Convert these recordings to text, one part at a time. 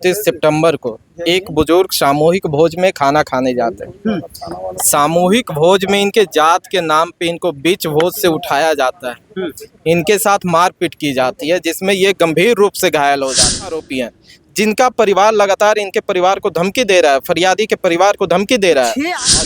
29 सितंबर को एक बुजुर्ग सामूहिक भोज में खाना खाने जाते हैं। सामूहिक भोज में इनके जात के नाम पे इनको बीच भोज से उठाया जाता है। इनके साथ मारपीट की जाती है, जिसमें ये गंभीर रूप से घायल हो जाते हैं। आरोपी हैं जिनका परिवार लगातार इनके परिवार को धमकी दे रहा है, फरियादी के परिवार को धमकी दे रहा है।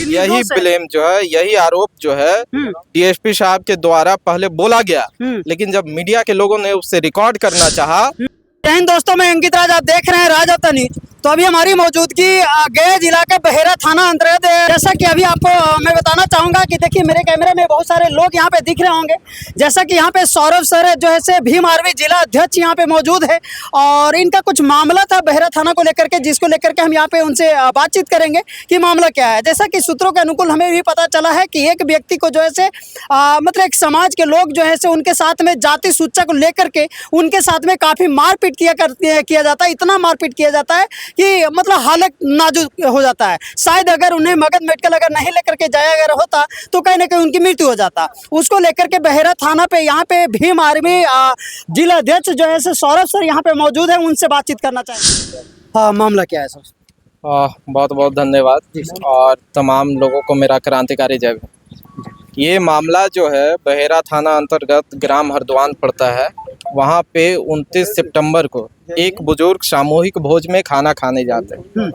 यही ब्लेम जो है, यही आरोप जो है डीएसपी साहब के द्वारा पहले बोला गया, लेकिन जब मीडिया के लोगों ने उससे रिकॉर्ड करना चाहा। जय हिंद दोस्तों, मैं अंकित राज, आप देख रहे हैं राज ऑफ द न्यूज। तो अभी हमारी मौजूदगी गया जिला के बहेरा थाना अंतर्गत है। जैसा कि अभी आपको मैं बताना चाहूंगा कि देखिए मेरे कैमरे में बहुत सारे लोग यहाँ पे दिख रहे होंगे। जैसा कि यहाँ पे सौरभ सर जो है से भीम आर्मी जिला अध्यक्ष यहाँ पे मौजूद है और इनका कुछ मामला था बहेरा थाना को लेकर के, जिसको लेकर के हम यहाँ पे उनसे बातचीत करेंगे कि मामला क्या है। जैसा कि सूत्रों के अनुकूल हमें भी पता चला है कि एक व्यक्ति को जो है से मतलब एक समाज के लोग जो है से उनके साथ में जाति सूचना को लेकर के उनके साथ में काफ़ी मारपीट किया जाता है। इतना मारपीट किया जाता है कि मतलब हालत नाजुक हो जाता है। शायद अगर उन्हें मगध मेडिकल अगर नहीं लेकर के जाया अगर होता तो कहीं ना कहीं उनकी मृत्यु हो जाता। उसको लेकर के बहेरा थाना पे यहाँ पे भीम आर्मी जिला अध्यक्ष जो है सौरभ सर यहाँ पे मौजूद है, उनसे बातचीत करना चाहेंगे। हाँ, मामला क्या है सर? बहुत बहुत धन्यवाद और तमाम लोगों को मेरा क्रांतिकारी जय। ये मामला जो है बहेरा थाना अंतर्गत ग्राम हरद्वान पड़ता है। वहाँ पे 29 सितंबर को एक बुजुर्ग सामूहिक भोज में खाना खाने जाते हैं।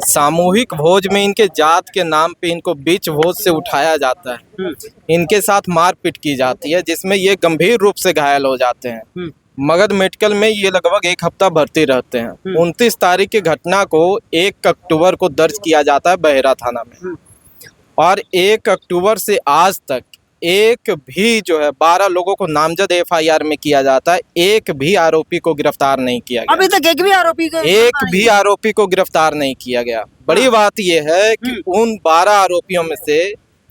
सामूहिक भोज में इनके जात के नाम पे इनको बीच भोज से उठाया जाता है। इनके साथ मारपीट की जाती है, जिसमें ये गंभीर रूप से घायल हो जाते हैं। मगध मेडिकल में ये लगभग एक हफ्ता भर्ती रहते हैं। 29 तारीख की घटना को 1 अक्टूबर को दर्ज किया जाता है बहेरा थाना में, और 1 अक्टूबर से आज तक एक भी जो है 12 लोगों को नामजद एफआईआर में किया जाता है। एक भी आरोपी को गिरफ्तार नहीं किया गया। अभी तक एक भी आरोपी को गिरफ्तार नहीं किया गया। बड़ी बात यह है कि उन 12 आरोपियों में से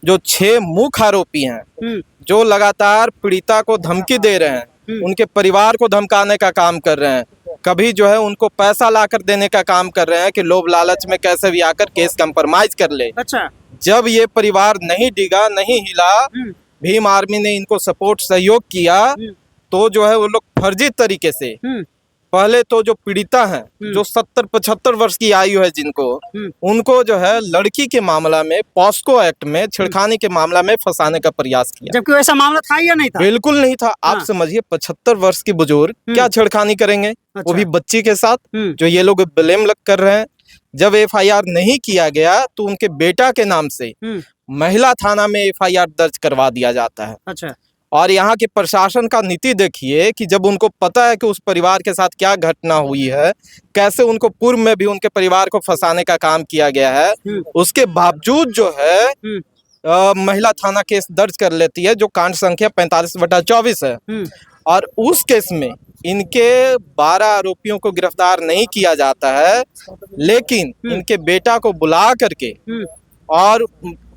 जो 6 मुख्य आरोपी हैं, जो लगातार पीड़िता को धमकी दे रहे हैं, उनके परिवार को धमकाने का काम कर रहे हैं, कभी जो है उनको पैसा लाकर देने का काम कर रहे हैं कि लोभ लालच में कैसे भी आकर केस कंप्रोमाइज कर ले। अच्छा, जब ये परिवार नहीं डिगा, नहीं हिला, भीम आर्मी ने इनको सपोर्ट सहयोग किया, तो जो है वो लोग फर्जी तरीके से पहले तो जो पीड़िता हैं, जो 70-75 वर्ष की आयु है जिनको, उनको जो है लड़की के मामला में पॉस्को एक्ट में छेड़खानी के मामला में फंसाने का प्रयास किया, जबकि वैसा मामला था या नहीं था? बिल्कुल नहीं था। आप समझिए 75 वर्ष की बुजुर्ग क्या छेड़खानी करेंगे? अच्छा। वो भी बच्ची के साथ, जो ये लोग ब्लेम कर रहे हैं। जब एफआईआर नहीं किया गया तो उनके बेटा के नाम से महिला थाना में एफआईआर दर्ज करवा दिया जाता है। अच्छा। और यहाँ के प्रशासन का नीति देखिए कि जब उनको पता है कि उस परिवार के साथ क्या घटना हुई है, कैसे उनको पूर्व में भी उनके परिवार को फंसाने का काम किया गया है, उसके बावजूद जो है महिला थाना केस दर्ज कर लेती है, जो कांड संख्या 45/24 है। और उस केस में इनके 12 आरोपियों को गिरफ्तार नहीं किया जाता है, लेकिन इनके बेटा को बुला करके और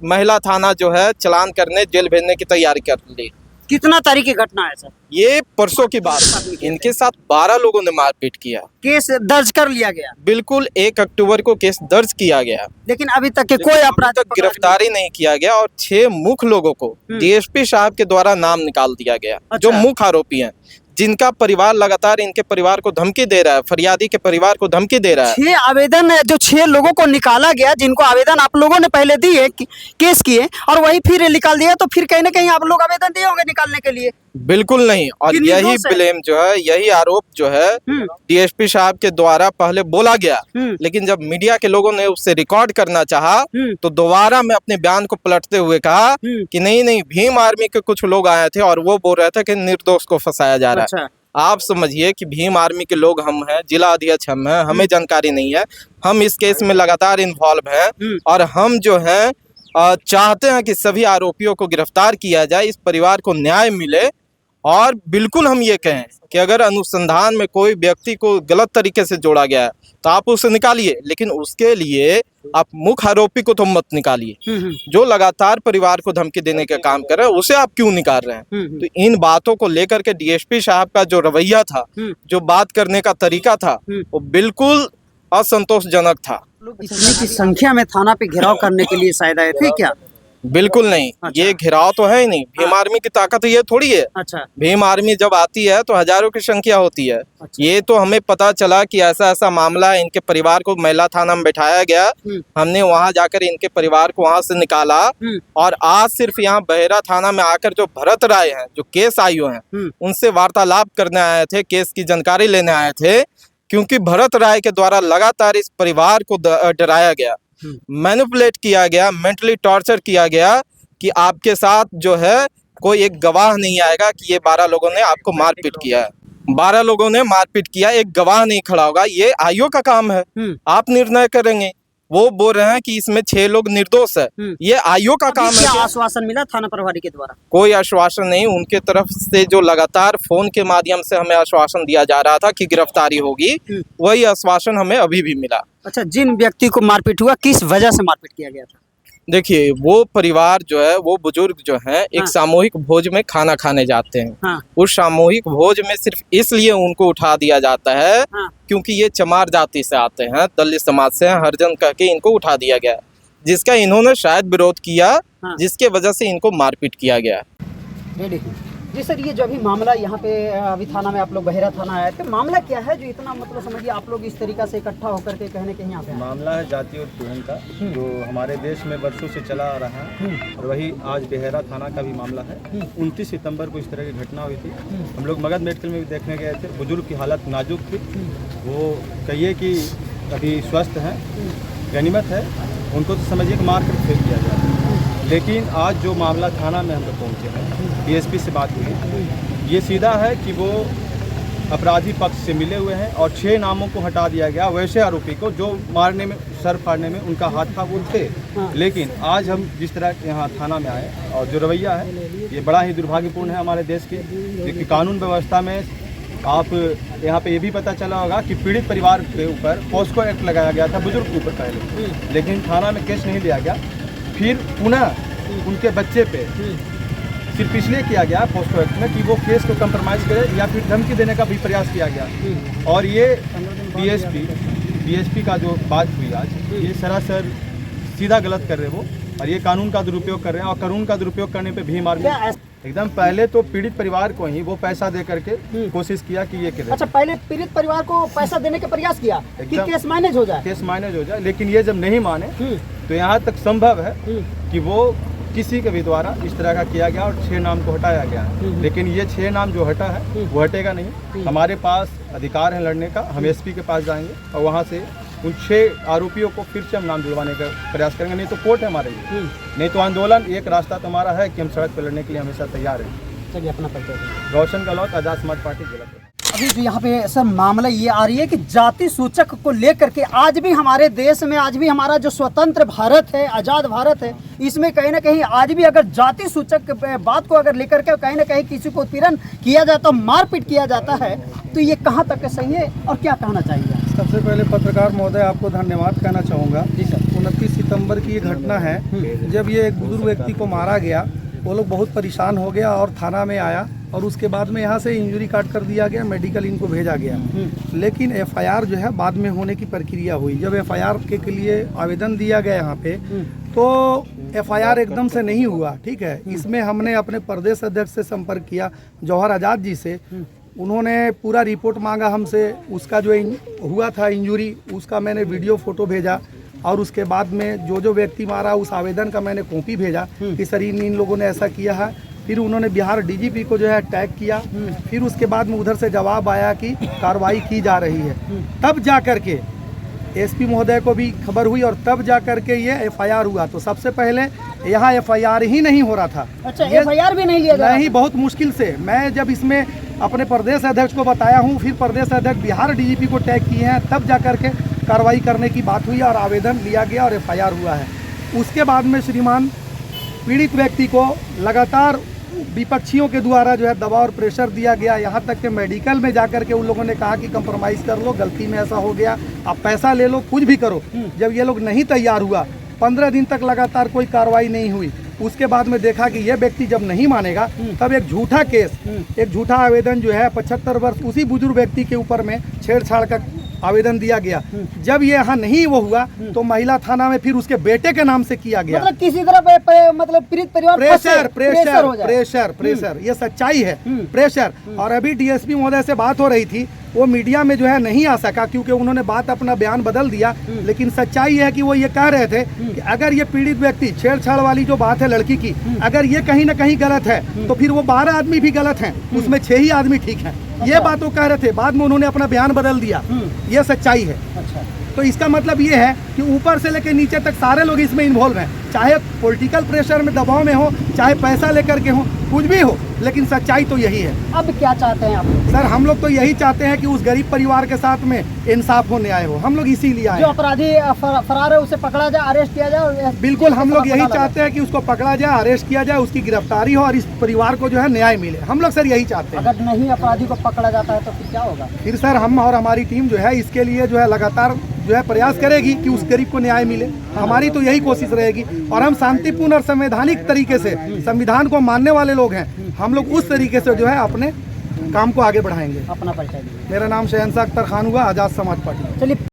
महिला थाना जो है चालान करने, जेल भेजने की तैयारी कर ली। कितना तारीख की घटना है सर? ये परसों की बात है। इनके साथ 12 लोगों ने मारपीट किया। केस दर्ज कर लिया गया? बिल्कुल, 1 अक्टूबर को केस दर्ज किया गया, लेकिन अभी तक के कोई अपराध तक गिरफ्तारी नहीं किया गया। और 6 मुख्य लोगों को डीएसपी साहब के द्वारा नाम निकाल दिया गया। अच्छा। जो मुख्य आरोपी हैं, जिनका परिवार लगातार इनके परिवार को धमकी दे रहा है, फरियादी के परिवार को धमकी दे रहा है। 6 आवेदन जो 6 लोगों को निकाला गया, जिनको आवेदन आप लोगों ने पहले दिए, केस किए, और वही फिर निकाल दिया, तो फिर कहीं ना कहीं आप लोग आवेदन दिए होंगे निकालने के लिए? बिल्कुल नहीं। और यही ब्लेम जो है, यही आरोप जो है डीएसपी साहब के द्वारा पहले बोला गया, लेकिन जब मीडिया के लोगों ने उससे रिकॉर्ड करना चाहा तो दोबारा मैं अपने बयान को पलटते हुए कहा कि नहीं, भीम आर्मी के कुछ लोग आए थे और वो बोल रहे थे कि निर्दोष को फंसाया जा रहा है। अच्छा। आप समझिए कि भीम आर्मी के लोग हम हैं, जिला अध्यक्ष हम हैं, हमें जानकारी नहीं है। हम इस केस में लगातार इन्वॉल्व हैं और हम जो हैं चाहते हैं कि सभी आरोपियों को गिरफ्तार किया जाए, इस परिवार को न्याय मिले। और बिल्कुल हम ये कहें कि अगर अनुसंधान में कोई व्यक्ति को गलत तरीके से जोड़ा गया है तो आप उसे निकालिए, लेकिन उसके लिए आप मुख्य आरोपी को तो मत निकालिए। जो लगातार परिवार को धमकी देने का काम कर रहे हैं उसे आप क्यों निकाल रहे हैं? तो इन बातों को लेकर के डीएसपी साहब का जो रवैया था, जो बात करने का तरीका था, वो बिल्कुल असंतोषजनक था। इतनी की संख्या में थाना पे घेराव करने के लिए शायद आए थे क्या? बिल्कुल नहीं। अच्छा। ये घिराव तो है ही नहीं। भीम आर्मी की ताकत ये थोड़ी है। अच्छा। भीम आर्मी जब आती है तो हजारों की संख्या होती है। अच्छा। ये तो हमें पता चला कि ऐसा ऐसा मामला है, इनके परिवार को महिला थाना में बैठाया गया। हमने वहां जाकर इनके परिवार को वहां से निकाला और आज सिर्फ यहाँ बहेरा थाना में आकर जो भरत राय हैं, जो केस आईओ हैं, उनसे वार्तालाप करने आए थे, केस की जानकारी लेने आए थे। क्योंकि भरत राय के द्वारा लगातार इस परिवार को डराया गया, मैनिपुलेट किया गया, मेंटली टॉर्चर किया गया कि आपके साथ जो है कोई एक गवाह नहीं आएगा कि ये 12 लोगों ने आपको मारपीट किया है। 12 लोगों ने मारपीट किया, एक गवाह नहीं खड़ा होगा। ये आईओ का काम है, आप निर्णय करेंगे। वो बोल रहे हैं कि इसमें 6 लोग निर्दोष है, ये आईओ का काम है। क्या आश्वासन मिला थाना प्रभारी के द्वारा? कोई आश्वासन नहीं। उनके तरफ से जो लगातार फोन के माध्यम से हमें आश्वासन दिया जा रहा था कि गिरफ्तारी होगी, वही आश्वासन हमें अभी भी मिला। अच्छा, जिन व्यक्ति को मारपीट हुआ किस वजह से मारपीट किया गया था? देखिए, वो परिवार जो है, वो बुजुर्ग जो हैं, एक सामूहिक भोज में खाना खाने जाते हैं। उस सामूहिक भोज में सिर्फ इसलिए उनको उठा दिया जाता है क्योंकि ये चमार जाति से आते हैं, दलित समाज से हैं, हरिजन कह के इनको उठा दिया गया, जिसका इन्होंने शायद विरोध किया, जिसके वजह से इनको मारपीट किया गया। रेडी जी सर, ये जो अभी मामला यहाँ पे अभी थाना में आप लोग बहेरा थाना आए थे, मामला क्या है जो इतना मतलब समझिए आप लोग इस तरीका से इकट्ठा होकर के कहने के यहाँ पे? मामला है जाति उत्पीड़न का, जो हमारे देश में वर्षों से चला आ रहा है और वही आज बहेरा थाना का भी मामला है। 29 सितंबर को इस तरह की घटना हुई थी। हम लोग मगध मेडिकल में भी देखने गए थे। बुजुर्ग की हालत नाजुक थी, वो कहिए कि अभी स्वस्थ हैं, गनीमत है। उनको तो समझिए कि मार कर फेंक दिया जाए। लेकिन आज जो मामला थाना में हम लोग पहुँचे हैं, डीएसपी से बात हुई, ये सीधा है कि वो अपराधी पक्ष से मिले हुए हैं और 6 नामों को हटा दिया गया। वैसे आरोपी को जो मारने में, सर फाड़ने में उनका हाथ था, वो थे। लेकिन आज हम जिस तरह यहाँ थाना में आए और जो रवैया है, ये बड़ा ही दुर्भाग्यपूर्ण है हमारे देश के। क्योंकि कानून व्यवस्था में आप यहाँ पे ये भी पता चला होगा कि पीड़ित परिवार के ऊपर पॉस्को एक्ट लगाया गया था बुजुर्ग के ऊपर पहले, लेकिन थाना में केस नहीं लिया गया। फिर पुनः उनके बच्चे पे सिर्फ इसलिए किया गया पॉस्को एक्ट में कि वो केस को कंप्रोमाइज़ करे या फिर धमकी देने का भी प्रयास किया गया। और ये डीएसपी का जो बात हुई आज, ये सरासर सीधा गलत कर रहे वो, और ये कानून का दुरुपयोग कर रहे हैं। और कानून का दुरुपयोग करने पे भीम आर्मी एकदम पहले तो पीड़ित परिवार को ही वो पैसा दे करके कोशिश किया कि ये करे। अच्छा, पहले पीड़ित परिवार को पैसा देने का प्रयास किया कि केस मैनेज हो जाए, केस मैनेज हो जाए। लेकिन ये जब नहीं माने तो यहाँ तक संभव है कि वो किसी के भी द्वारा इस तरह का किया गया और 6 नाम को हटाया गया। लेकिन ये 6 नाम जो हटा है वो हटेगा नहीं। हमारे पास अधिकार है लड़ने का। हम एसपी के पास जाएंगे और वहाँ से उन 6 आरोपियों को फिर से हम नाम जुड़वाने का प्रयास करेंगे। नहीं तो कोर्ट है हमारे लिए, नहीं तो आंदोलन। एक रास्ता तो हमारा है कि हम सड़क पर लड़ने के लिए हमेशा तैयार हैं। चलिए अपना परिचय। रोशन गहलोत, आजाद समाज पार्टी जिला। अभी जो यहाँ पे सर मामला ये आ रही है कि जाति सूचक को लेकर के आज भी हमारे देश में, आज भी हमारा जो स्वतंत्र भारत है, आज़ाद भारत है, इसमें कहीं ना कहीं आज भी अगर जाति सूचक बात को अगर लेकर के कहीं ना कहीं किसी को उत्पीड़न किया जाता, मारपीट किया जाता है, तो ये कहाँ तक सही है और क्या कहना चाहिए? सबसे पहले पत्रकार महोदय आपको धन्यवाद कहना चाहूँगा। जी सर। 29 सितंबर की ये घटना है, जब ये एक बुजुर्ग व्यक्ति को मारा गया, वो लोग बहुत परेशान हो गया और थाना में आया और उसके बाद में यहाँ से इंजरी काट कर दिया गया, मेडिकल इनको भेजा गया। लेकिन एफआईआर जो है बाद में होने की प्रक्रिया हुई। जब एफआईआर के लिए आवेदन दिया गया यहाँ पे, तो एफआईआर एकदम से नहीं हुआ। ठीक है, इसमें हमने अपने प्रदेश अध्यक्ष से संपर्क किया, जौहर आज़ाद जी से। उन्होंने पूरा रिपोर्ट मांगा हमसे, उसका जो हुआ था इंजरी, उसका मैंने वीडियो फोटो भेजा और उसके बाद में जो व्यक्ति मारा उस आवेदन का मैंने कॉपी भेजा कि सर इन लोगों ने ऐसा किया है। फिर उन्होंने बिहार डीजीपी को जो है टैग किया। फिर उसके बाद में उधर से जवाब आया कि कार्रवाई की जा रही है। तब जा कर के एसपी महोदय को भी खबर हुई और तब जा कर के ये एफआईआर हुआ। तो सबसे पहले यहाँ एफआईआर ही नहीं हो रहा था। अच्छा, एफआईआर भी नहीं लिया जा रहा? नहीं, बहुत मुश्किल से। मैं जब इसमें अपने प्रदेश अध्यक्ष को बताया हूँ, फिर प्रदेश अध्यक्ष बिहार डीजीपी को टैग किए हैं, तब जा कर के कार्रवाई करने की बात हुई और आवेदन लिया गया और एफआईआर हुआ है। उसके बाद में श्रीमान पीड़ित व्यक्ति को लगातार विपक्षियों के द्वारा जो है दबाव और प्रेशर दिया गया। यहाँ तक कि मेडिकल में जाकर के उन लोगों ने कहा कि कंप्रोमाइज़ कर लो, गलती में ऐसा हो गया, आप पैसा ले लो, कुछ भी करो। जब ये लोग नहीं तैयार हुआ, 15 दिन तक लगातार कोई कार्रवाई नहीं हुई। उसके बाद में देखा कि ये व्यक्ति जब नहीं मानेगा, तब एक झूठा केस, एक झूठा आवेदन जो है 75 वर्ष उसी बुजुर्ग व्यक्ति के ऊपर में छेड़छाड़ का आवेदन दिया गया। जब ये यहाँ नहीं वो हुआ तो महिला थाना में फिर उसके बेटे के नाम से किया गया। मतलब किसी तरह मतलब पीड़ित परिवार प्रेशर प्रेशर हो जाए। प्रेशर प्रेशर ये सच्चाई है, प्रेशर। और अभी डीएसपी महोदय से बात हो रही थी, वो मीडिया में जो है नहीं आ सका क्योंकि उन्होंने बात अपना बयान बदल दिया, लेकिन सच्चाई है कि वो ये कह रहे थे कि अगर ये पीड़ित व्यक्ति छेड़छाड़ वाली जो बात है लड़की की, अगर ये कहीं ना कहीं गलत है तो फिर वो 12 आदमी भी गलत हैं, उसमें 6 ही आदमी ठीक हैं। ये बात वो कह रहे थे, बाद में उन्होंने अपना बयान बदल दिया। ये सच्चाई है। अच्छा, तो इसका मतलब ये है कि ऊपर से लेकर नीचे तक सारे लोग इसमें इन्वॉल्व हैं, चाहे पॉलिटिकल प्रेशर में दबाव में हो, चाहे पैसा लेकर के हो, कुछ भी हो, लेकिन सच्चाई तो यही है। अब क्या चाहते हैं आप? सर हम लोग तो यही चाहते हैं कि उस गरीब परिवार के साथ में इंसाफ हो, न्याय हो। हम लोग इसीलिए आए जो हैं। अपराधी फरार है उसे पकड़ा जाए, अरेस्ट किया जाए और बिल्कुल हम लोग यही पता चाहते हैं कि उसको पकड़ा जाए, अरेस्ट किया जाए, उसकी गिरफ्तारी हो और इस परिवार को जो है न्याय मिले। हम लोग सर यही चाहते हैं। अगर नहीं अपराधी को पकड़ा जाता है तो फिर क्या होगा? फिर सर हम और हमारी टीम जो है इसके लिए जो है लगातार जो है प्रयास करेगी कि उस गरीब को न्याय मिले। हमारी तो यही कोशिश रहेगी और हम शांतिपूर्ण और संवैधानिक तरीके से, संविधान को मानने वाले लोग हैं, हम लोग उस तरीके से जो है अपने काम को आगे बढ़ाएंगे। अपना परिचय दीजिए। मेरा नाम शहनशाह अख्तर खान हुआ, आज़ाद समाज पार्टी। चलिए।